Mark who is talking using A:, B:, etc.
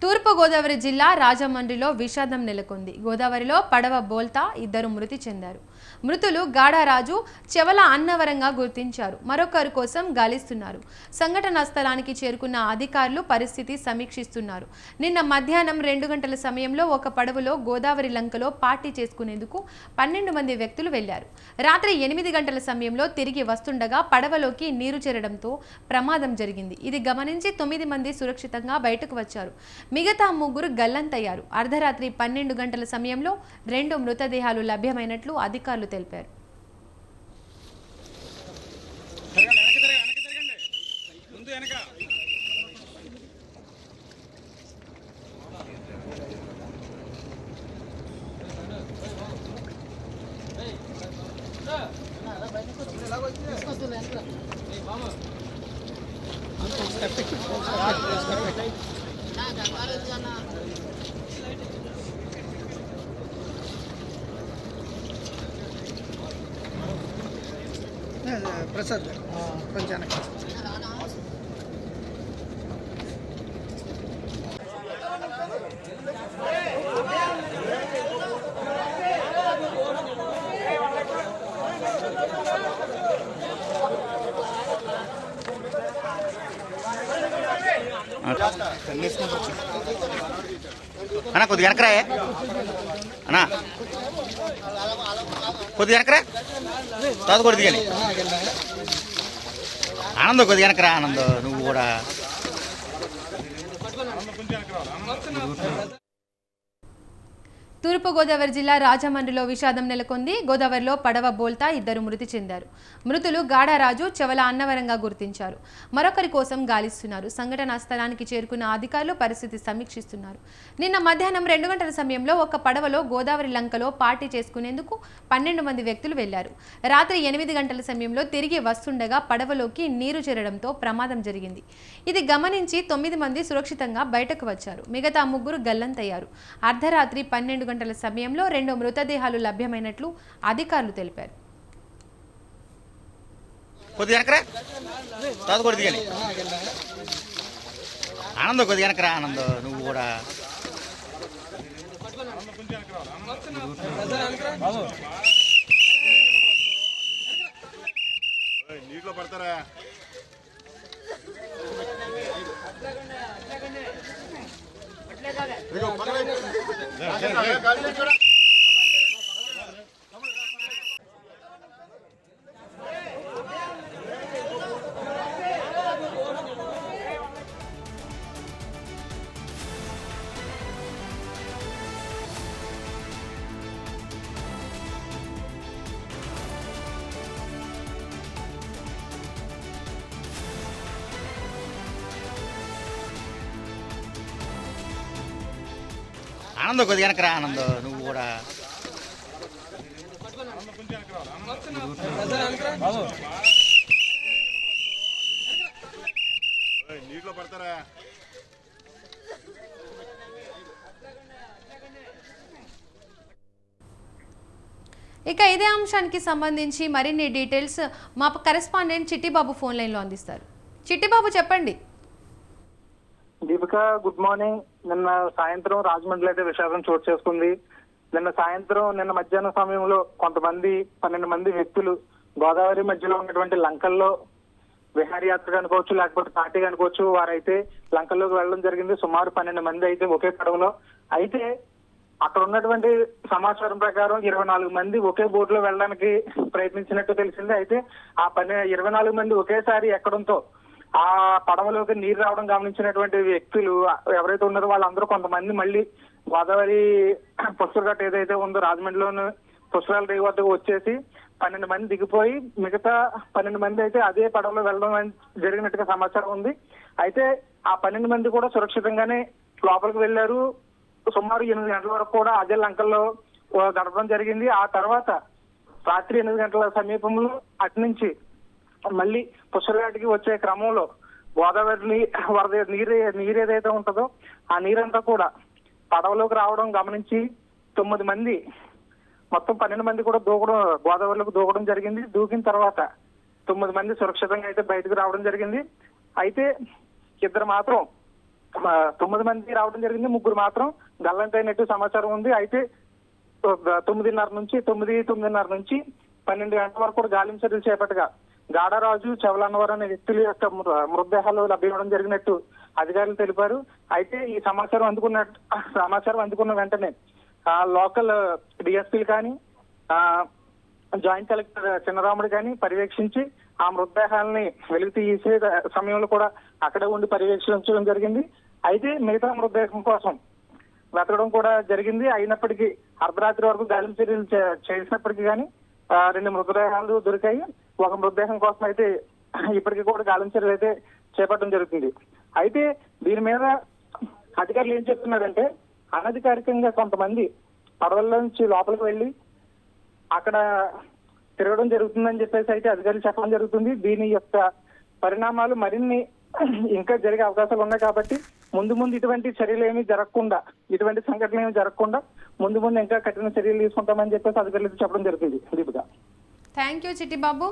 A: తూర్పుగోదావరి జిల్లా రాజమండ్రిలో విషాదం నెలకొంది. గోదావరిలో పడవ బోల్తా ఇద్దరు మృతి చెందారు. మృతులు గాడారాజు, చెవల అన్నవరంగా గుర్తించారు. మరొకరి కోసం గాలిస్తున్నారు. సంఘటనా స్థలానికి చేరుకున్న అధికారులు పరిస్థితి సమీక్షిస్తున్నారు. నిన్న మధ్యాహ్నం 2 గంటల సమయంలో ఒక పడవలో గోదావరి లంకలో పార్టీ చేసుకునేందుకు 12 మంది వ్యక్తులు వెళ్లారు. రాత్రి 8 గంటల సమయంలో తిరిగి వస్తుండగా పడవలోకి నీరు చేరడంతో ప్రమాదం జరిగింది. ఇది గమనించి 9 మంది సురక్షితంగా బయటకు వచ్చారు. మిగతా 3 గల్లంతయ్యారు. అర్ధరాత్రి 12 గంటల సమయంలో 2 మృతదేహాలు లభ్యమైనట్లు అధికారులు తెలిపారు.
B: ప్రసాద్ కొంచెం
C: అన్నా కొద్దిగా వెనకరా అన్నా కొద్దిగా వెనకరా తాత కూడా దిగాలి ఆనందం కొద్దిగా వెనకరా ఆనందం నువ్వు కూడా
A: తూర్పుగోదావరి జిల్లా రాజమండ్రిలో విషాదం నెలకొంది. గోదావరిలో పడవ బోల్తా ఇద్దరు మృతి చెందారు. మృతులు గాడారాజు, చెవల అన్నవరంగా గుర్తించారు. మరొకరి కోసం గాలిస్తున్నారు. సంఘటనా స్థలానికి చేరుకున్న అధికారులు పరిస్థితి సమీక్షిస్తున్నారు. నిన్న మధ్యాహ్నం 2 గంటల సమయంలో ఒక పడవలో గోదావరి లంకలో పార్టీ చేసుకునేందుకు 12 మంది వ్యక్తులు వెళ్లారు. రాత్రి 8 గంటల సమయంలో తిరిగి వస్తుండగా పడవలోకి నీరు చేరడంతో ప్రమాదం జరిగింది. ఇది గమనించి 9 మంది సురక్షితంగా బయటకు వచ్చారు. మిగతా 3 గల్లంతయ్యారు. అర్ధరాత్రి 12 గంటల సమయంలో 2 మృతదేహాలు లభ్యమైనట్లు అధికారులు తెలిపారు.
C: కొద్దిగా వెనకరా తాత కూడా దిగాలి ఆనందం కొద్దిగా వెనకరా ఆనందం నువ్వు కూడా
D: నీటిలో పడతారా
C: ఆనందం కొద్దిగా వెనకరా ఆనందం నువ్వు కూడా
D: నీటిలో పడతారా
A: ఇక ఇదే అంశానికి సంబంధించి మరిన్ని డీటెయిల్స్ మా కరెస్పాండెంట్ చిట్టిబాబు ఫోన్ లైన్లో అందిస్తారు. చిట్టిబాబు చెప్పండి.
B: Deepika, good morning. నిన్న సాయంత్రం రాజమండ్రిలో అయితే విషాదం చోటు చేసుకుంది. నిన్న మధ్యాహ్నం సమయంలో కొంతమంది 12 మంది వ్యక్తులు గోదావరి మధ్యలో ఉన్నటువంటి లంకల్లో విహారయాత్ర అనుకోవచ్చు, లేకపోతే పార్టీ అనుకోవచ్చు, వారైతే లంకల్లోకి వెళ్ళడం జరిగింది. సుమారు 12 మంది అయితే ఒకే పడవలో. అయితే అక్కడ ఉన్నటువంటి సమాచారం ప్రకారం 24 మంది ఒకే బోట్ లో వెళ్ళడానికి ప్రయత్నించినట్టు తెలిసింది. అయితే ఆ 24 మంది ఒకేసారి ఎక్కడంతో ఆ పడవలోకి నీరు రావడం గమనించినటువంటి వ్యక్తులు ఎవరైతే ఉన్నారో వాళ్ళందరూ కొంతమంది మళ్ళీ గోదావరి పుష్కరఘట్ట ఏదైతే ఉందో రాజమండ్రిలోని పుష్కరాల రేవు వద్దకు వచ్చేసి 12 మంది దిగిపోయి మిగతా 12 మంది అయితే అదే పడవలో వెళ్ళడం జరిగినట్టుగా సమాచారం ఉంది. అయితే ఆ 12 మంది కూడా సురక్షితంగానే లోపలికి వెళ్లారు. సుమారు 8 గంటల వరకు కూడా అదే లంకల్లో గడపడం జరిగింది. ఆ తర్వాత రాత్రి 8 గంటల సమీపంలో అటు నుంచి మళ్ళీ పుష్కరఘాటికి వచ్చే క్రమంలో గోదావరి వరద నీరు ఏదైతే ఉంటుందో ఆ నీరంతా కూడా పడవలోకి రావడం గమనించి 9 మంది మొత్తం 12 మంది కూడా గోదావరిలోకి దూకడం జరిగింది. దూకిన తర్వాత 9 మంది సురక్షితంగా అయితే బయటకు రావడం జరిగింది. అయితే ఇద్దరు మాత్రం 9 మంది రావడం జరిగింది, 3 మాత్రం గల్లంతైనట్టు సమాచారం ఉంది. అయితే 9:30 నుంచి 12 గంటల వరకు కూడా గాలింపు చర్యలు చేపట్టగా గాడరాజు, చెవలన్నవరం అనే వ్యక్తుల యొక్క మృతదేహాలు లభ్యమవడం జరిగినట్టు అధికారులు తెలిపారు. అయితే ఈ సమాచారం అందుకున్న వెంటనే లోకల్ డిఎస్పీలు కానీ జాయింట్ కలెక్టర్ చిన్నరాముడు కానీ పర్యవేక్షించి ఆ మృతదేహాలని వెలుగు తీసే సమయంలో కూడా అక్కడే ఉండి పర్యవేక్షించడం జరిగింది. అయితే మిగతా మృతదేహం కోసం వెతకడం కూడా జరిగింది. అయినప్పటికీ అర్ధరాత్రి వరకు గాలింపు చర్యలు చేసినప్పటికీ కానీ 2 మృతదేహాలు దొరికాయి. ఒక మృతదేహం కోసం అయితే ఇప్పటికీ కూడా గాలింపు చర్యలు అయితే చేపట్టడం జరుగుతుంది. అయితే దీని మీద అధికారులు ఏం చెప్తున్నారంటే, అనధికారికంగా కొంతమంది పడవల నుంచి లోపలికి వెళ్ళి అక్కడ తిరగడం జరుగుతుందని చెప్పేసి అయితే అధికారులు చెప్పడం జరుగుతుంది. దీని యొక్క పరిణామాలు మరిన్ని ఇంకా జరిగే అవకాశాలు ఉన్నాయి కాబట్టి ముందు ఇటువంటి చర్యలు ఏమీ జరగకుండా, ఇటువంటి సంఘటనలు ఏమీ జరగకుండా ముందు ఇంకా కఠిన చర్యలు తీసుకుంటామని చెప్పేసి అధికారులు చెప్పడం జరుగుతుంది. Deepika,
A: thank you Chitti Babu.